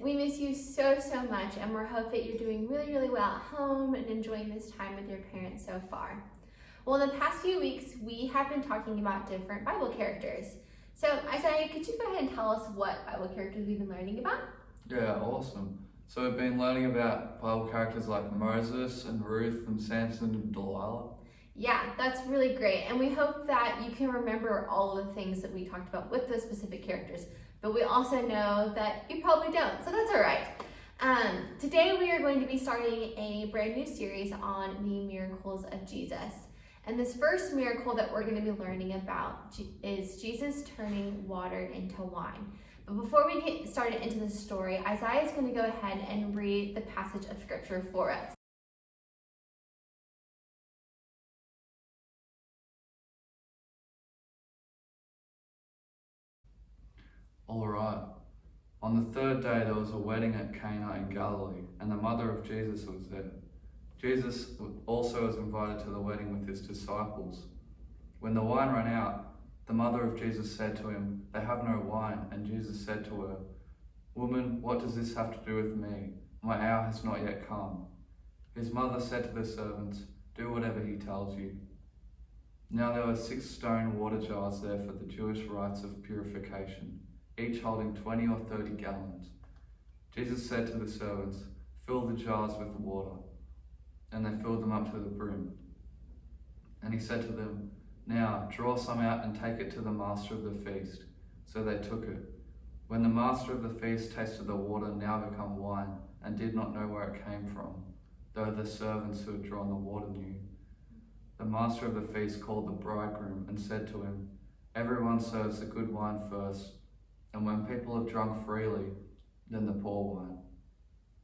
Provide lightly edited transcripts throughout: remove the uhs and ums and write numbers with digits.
we miss you so much, and we hope that you're doing really well at home and enjoying this time with your parents so far. Well, in the past few weeks, we have been talking about different Bible characters. So, Isaiah, could you go ahead and tell us what Bible characters we've been learning about? Yeah, awesome. So we've been learning about Bible characters like Moses and Ruth and Samson and Delilah. Yeah, that's really great. And we hope that you can remember all of the things that we talked about with those specific characters. But we also know that you probably don't, so that's all right. Today we are going to be starting a brand new series on the miracles of Jesus. And this first miracle that we're going to be learning about is Jesus turning water into wine. But before we get started into the story, Isaiah is going to go ahead and read the passage of scripture for us. All right. On the third day there was a wedding at Cana in Galilee, and the mother of Jesus was there. Jesus also was invited to the wedding with his disciples. When the wine ran out, the mother of Jesus said to him, "They have no wine." And Jesus said to her, "Woman, what does this have to do with me? My hour has not yet come." His mother said to the servants, "Do whatever he tells you." Now there were 6 stone water jars there for the Jewish rites of purification, each holding 20 or 30 gallons. Jesus said to the servants, "Fill the jars with water." And they filled them up to the brim. And he said to them, "Now draw some out and take it to the master of the feast." So they took it. When the master of the feast tasted the water now become wine, and did not know where it came from, though the servants who had drawn the water knew, the master of the feast called the bridegroom and said to him, "Everyone serves the good wine first, and when people have drunk freely, then the poor wine.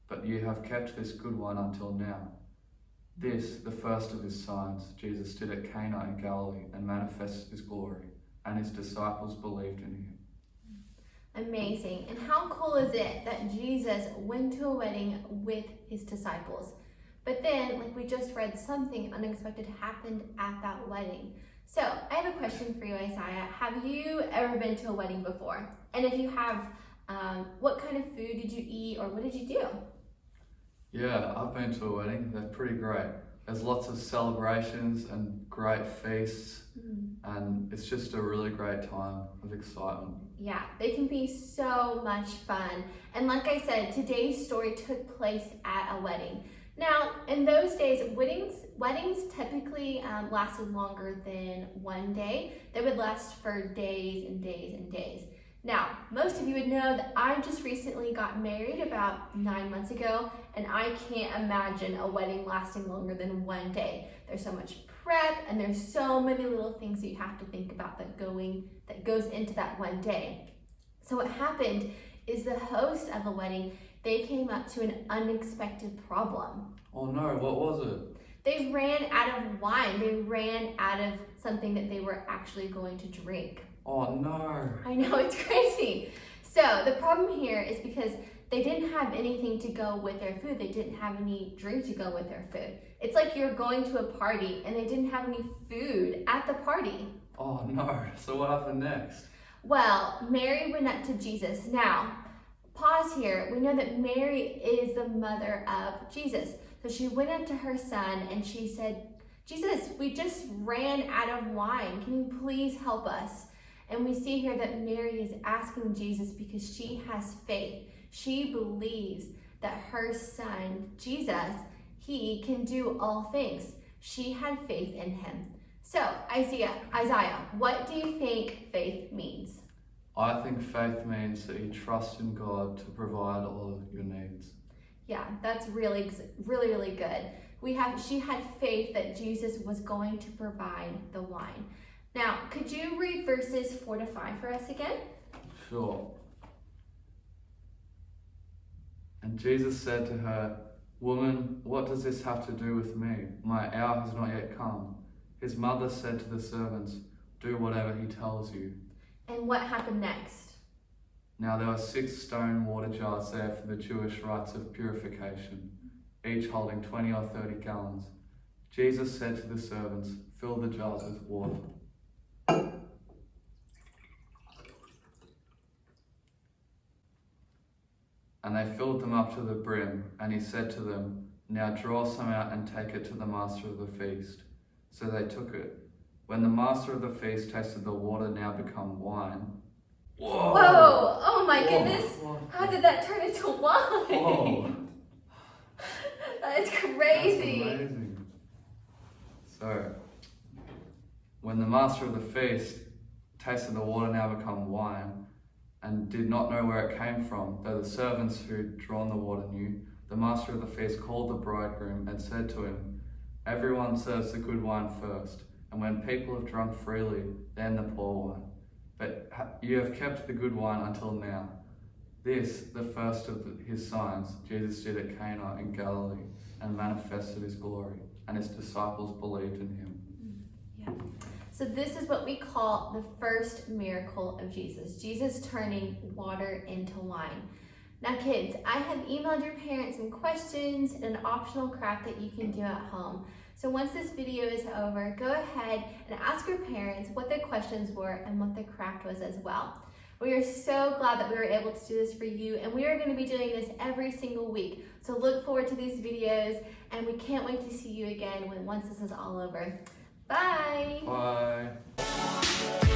But you have kept this good wine until now." This, the first of his signs, Jesus did at Cana in Galilee and manifested his glory, and his disciples believed in him. Amazing. And how cool is it that Jesus went to a wedding with his disciples? But then, like we just read, something unexpected happened at that wedding. So I have a question for you, Isaiah. Have you ever been to a wedding before? And if you have, what kind of food did you eat, or what did you do? Yeah, I've been to a wedding. They're pretty great. There's lots of celebrations and great feasts, and it's just a really great time of excitement. Yeah, they can be so much fun. And like I said, today's story took place at a wedding. Now, in those days, weddings typically lasted longer than one day. They would last for days and days and days. Now, most of you would know that I just recently got married about 9 months ago, and I can't imagine a wedding lasting longer than one day. There's so much prep, and there's so many little things that you have to think about that goes into that one day. So what happened is the host of the wedding, they came up to an unexpected problem. Oh no, what was it? They ran out of wine. They ran out of something that they were actually going to drink. Oh no. I know, it's crazy. So the problem here is because they didn't have anything to go with their food. They didn't have any drink to go with their food. It's like you're going to a party and they didn't have any food at the party. Oh no, so what happened next? Well, Mary went up to Jesus. Now, pause here. We know that Mary is the mother of Jesus. So she went up to her son and she said, "Jesus, we just ran out of wine. Can you please help us?" And we see here that Mary is asking Jesus because she has faith. She believes that her son, Jesus, he can do all things. She had faith in him. So, Isaiah, what do you think faith means? I think faith means that you trust in God to provide all of your needs. Yeah, that's really good. She had faith that Jesus was going to provide the wine. Now, could you read verses 4 to 5 for us again? Sure. And Jesus said to her, "Woman, what does this have to do with me? My hour has not yet come." His mother said to the servants, "Do whatever he tells you." And what happened next? Now there were 6 stone water jars there for the Jewish rites of purification, each holding 20 or 30 gallons. Jesus said to the servants, "Fill the jars with water." And they filled them up to the brim, and he said to them, "Now draw some out and take it to the master of the feast." So they took it. When the master of the feast tasted the water now become wine. Whoa! Whoa! Oh my Whoa. goodness! How did that turn into wine? Whoa! That is That's crazy. amazing. So, when the master of the feast tasted the water now become wine, and did not know where it came from, though the servants who'd drawn the water knew, the master of the feast called the bridegroom and said to him, "Everyone serves the good wine first, and when people have drunk freely, then the poor wine. But you have kept the good wine until now." This, the first of his signs, Jesus did at Cana in Galilee, and manifested his glory, and his disciples believed in him. Yeah. So this is what we call the first miracle of Jesus. Jesus turning water into wine. Now kids, I have emailed your parents some questions and an optional craft that you can do at home. So once this video is over, go ahead and ask your parents what their questions were and what the craft was as well. We are so glad that we were able to do this for you, and we are going to be doing this every single week. So look forward to these videos, and we can't wait to see you again once this is all over. Bye! Bye!